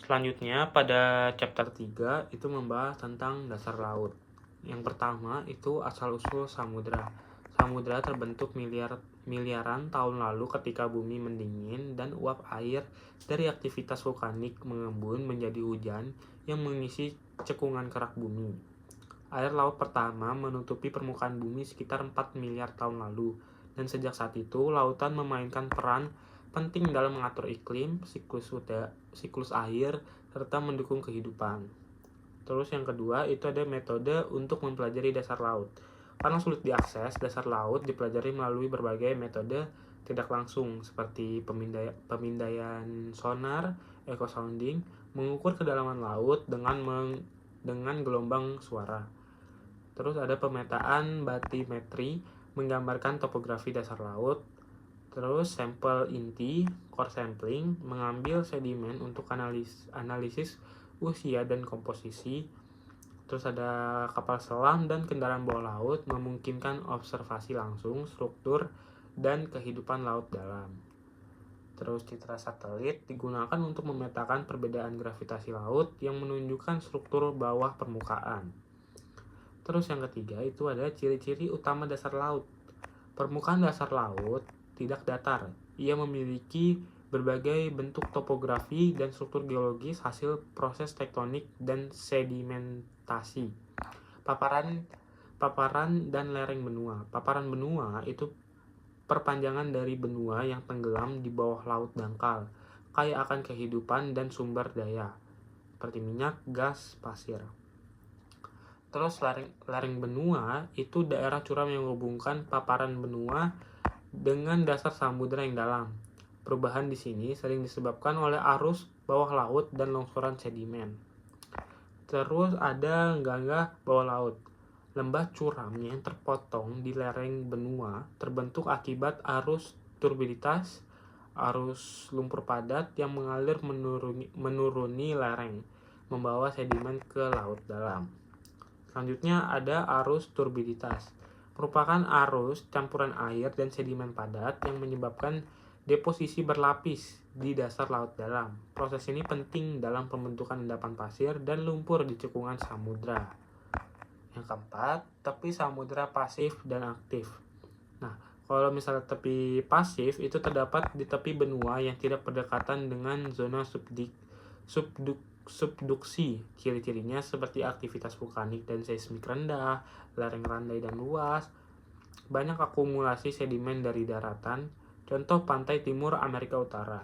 Selanjutnya pada chapter 3 itu membahas tentang dasar laut. Yang pertama itu asal-usul samudra. Samudra terbentuk miliaran tahun lalu ketika bumi mendingin dan uap air dari aktivitas vulkanik mengembun menjadi hujan yang mengisi cekungan kerak bumi. Air laut pertama menutupi permukaan bumi sekitar 4 miliar tahun lalu, dan sejak saat itu lautan memainkan peran penting dalam mengatur iklim, siklus air, serta mendukung kehidupan. Terus yang kedua itu ada metode untuk mempelajari dasar laut. Karena sulit diakses, dasar laut dipelajari melalui berbagai metode tidak langsung seperti pemindaian sonar, echo sounding, mengukur kedalaman laut dengan gelombang suara. Terus ada pemetaan batimetri, menggambarkan topografi dasar laut. Terus sampel inti, core sampling, mengambil sedimen untuk analisis usia dan komposisi. Terus ada kapal selam dan kendaraan bawah laut, memungkinkan observasi langsung struktur dan kehidupan laut dalam. Terus citra satelit digunakan untuk memetakan perbedaan gravitasi laut yang menunjukkan struktur bawah permukaan. Terus yang ketiga itu ada ciri-ciri utama dasar laut. Permukaan dasar laut tidak datar. Ia memiliki berbagai bentuk topografi dan struktur geologis hasil proses tektonik dan sedimentasi. Paparan dan lereng benua. Paparan benua itu perpanjangan dari benua yang tenggelam di bawah laut dangkal, kaya akan kehidupan dan sumber daya, seperti minyak, gas, pasir. Terus lereng benua itu daerah curam yang menghubungkan paparan benua dengan dasar samudera yang dalam. Perubahan di sini sering disebabkan oleh arus bawah laut dan longsoran sedimen. Terus ada gangga bawah laut. Lembah curam yang terpotong di lereng benua terbentuk akibat arus turbiditas, arus lumpur padat yang mengalir menuruni lereng, membawa sedimen ke laut dalam. Selanjutnya ada arus turbiditas, merupakan arus campuran air dan sedimen padat yang menyebabkan deposisi berlapis di dasar laut dalam. Proses ini penting dalam pembentukan endapan pasir dan lumpur di cekungan samudra. Yang keempat, tepi samudra pasif dan aktif. Nah, kalau misalnya tepi pasif itu terdapat di tepi benua yang tidak berdekatan dengan zona subduksi. Ciri-cirinya seperti aktivitas vulkanik dan seismik rendah, lereng landai dan luas, banyak akumulasi sedimen dari daratan, contoh pantai timur Amerika Utara.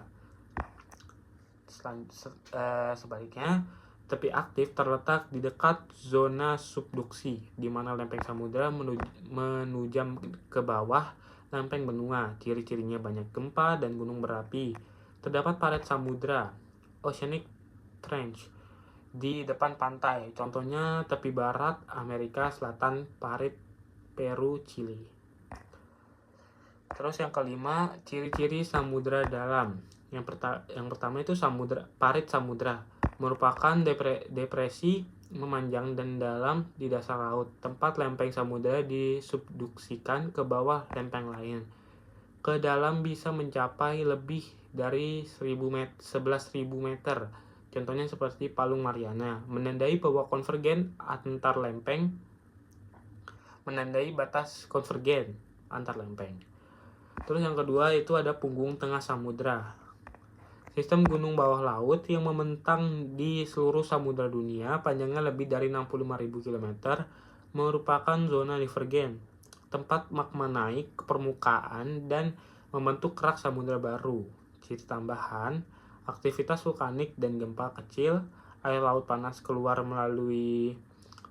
Sebaliknya, tepi aktif terletak di dekat zona subduksi, di mana lempeng samudra menujam ke bawah lempeng benua. Ciri-cirinya banyak gempa dan gunung berapi. Terdapat parit samudra, oceanic trench, di depan pantai. Contohnya tepi barat Amerika Selatan, parit Peru, Chili. Terus yang kelima, ciri-ciri samudra dalam. Yang pertama itu parit samudra, merupakan depresi memanjang dan dalam di dasar laut, tempat lempeng samudra disubduksikan ke bawah lempeng lain. Ke dalam bisa mencapai lebih dari 11.000 meter. Contohnya seperti Palung Mariana, menandai bahwa konvergen antar lempeng, menandai batas konvergen antar lempeng. Terus yang kedua itu ada punggung tengah samudra. Sistem gunung bawah laut yang membentang di seluruh samudra dunia, panjangnya lebih dari 65.000 km, merupakan zona divergen, tempat magma naik ke permukaan dan membentuk kerak samudra baru. Ciri tambahan, aktivitas vulkanik dan gempa kecil, air laut panas keluar melalui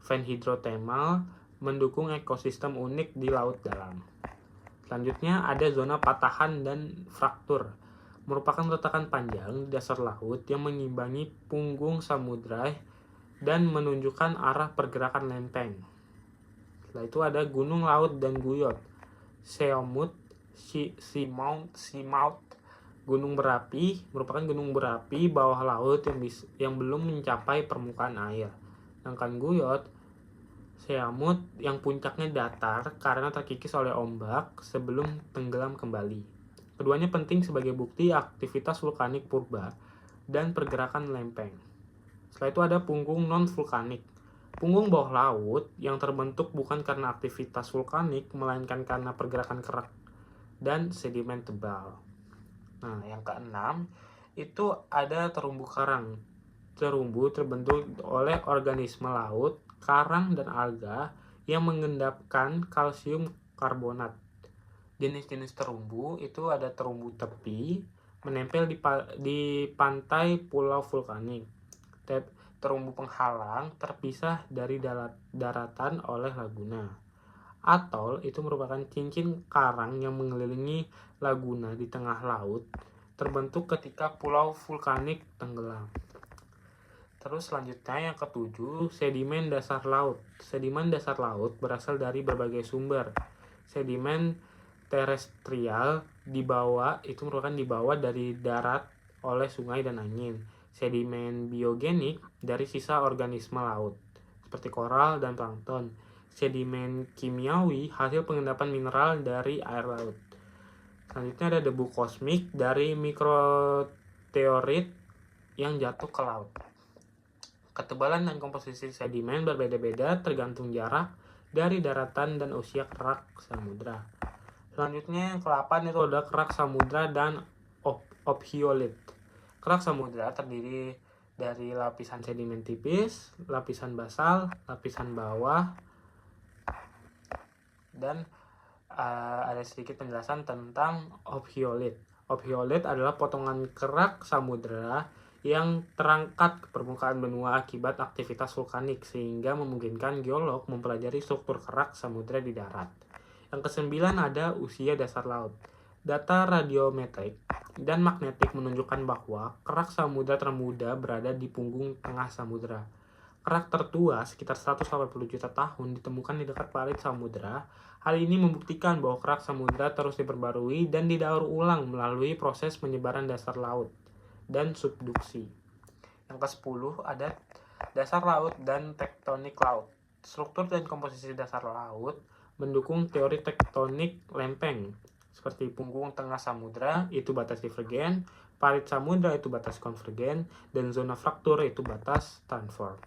vent hidrotermal, mendukung ekosistem unik di laut dalam. Selanjutnya ada zona patahan dan fraktur, merupakan retakan panjang di dasar laut yang mengimbangi punggung samudra dan menunjukkan arah pergerakan lempeng. Setelah itu ada gunung laut dan guyot, seamount, seamount, gunung berapi, merupakan gunung berapi bawah laut yang belum mencapai permukaan air. Sedangkan guyot, seamount, yang puncaknya datar karena terkikis oleh ombak sebelum tenggelam kembali. Keduanya penting sebagai bukti aktivitas vulkanik purba dan pergerakan lempeng. Setelah itu ada punggung non-vulkanik. Punggung bawah laut yang terbentuk bukan karena aktivitas vulkanik, melainkan karena pergerakan kerak dan sedimen tebal. Nah, yang keenam, itu ada terumbu karang. Terumbu terbentuk oleh organisme laut, karang, dan alga yang mengendapkan kalsium karbonat. Jenis-jenis terumbu itu ada terumbu tepi, menempel di pantai pulau vulkanik. Terumbu penghalang terpisah dari daratan oleh laguna. Atol itu merupakan cincin karang yang mengelilingi laguna di tengah laut, terbentuk ketika pulau vulkanik tenggelam. Terus selanjutnya yang ketujuh, sedimen dasar laut. Sedimen dasar laut berasal dari berbagai sumber. Sedimen terestrial itu merupakan dibawa dari darat oleh sungai dan angin. Sedimen biogenik dari sisa organisme laut, seperti koral dan plankton. Sedimen kimiawi hasil pengendapan mineral dari air laut. Selanjutnya ada debu kosmik dari mikroteorit yang jatuh ke laut. Ketebalan dan komposisi sedimen berbeda-beda tergantung jarak dari daratan dan usia kerak samudra. Selanjutnya yang ke-8 itu ada kerak samudra dan ophiolite. Kerak samudra terdiri dari lapisan sedimen tipis, lapisan basal, lapisan bawah, dan ada sedikit penjelasan tentang ophiolite. Ophiolite adalah potongan kerak samudra yang terangkat ke permukaan benua akibat aktivitas vulkanik, sehingga memungkinkan geolog mempelajari struktur kerak samudra di darat. Yang ke-9 ada usia dasar laut. Data radiometrik dan magnetik menunjukkan bahwa kerak samudra termuda berada di punggung tengah samudra. Kerak tertua sekitar 180 juta tahun ditemukan di dekat parit samudra. Hal ini membuktikan bahwa kerak samudra terus diperbarui dan didaur ulang melalui proses penyebaran dasar laut dan subduksi. Yang ke-10 ada dasar laut dan tektonik laut. Struktur dan komposisi dasar laut mendukung teori tektonik lempeng, seperti punggung tengah samudra itu batas divergen, parit samudra itu batas konvergen, dan zona fraktur itu batas transform.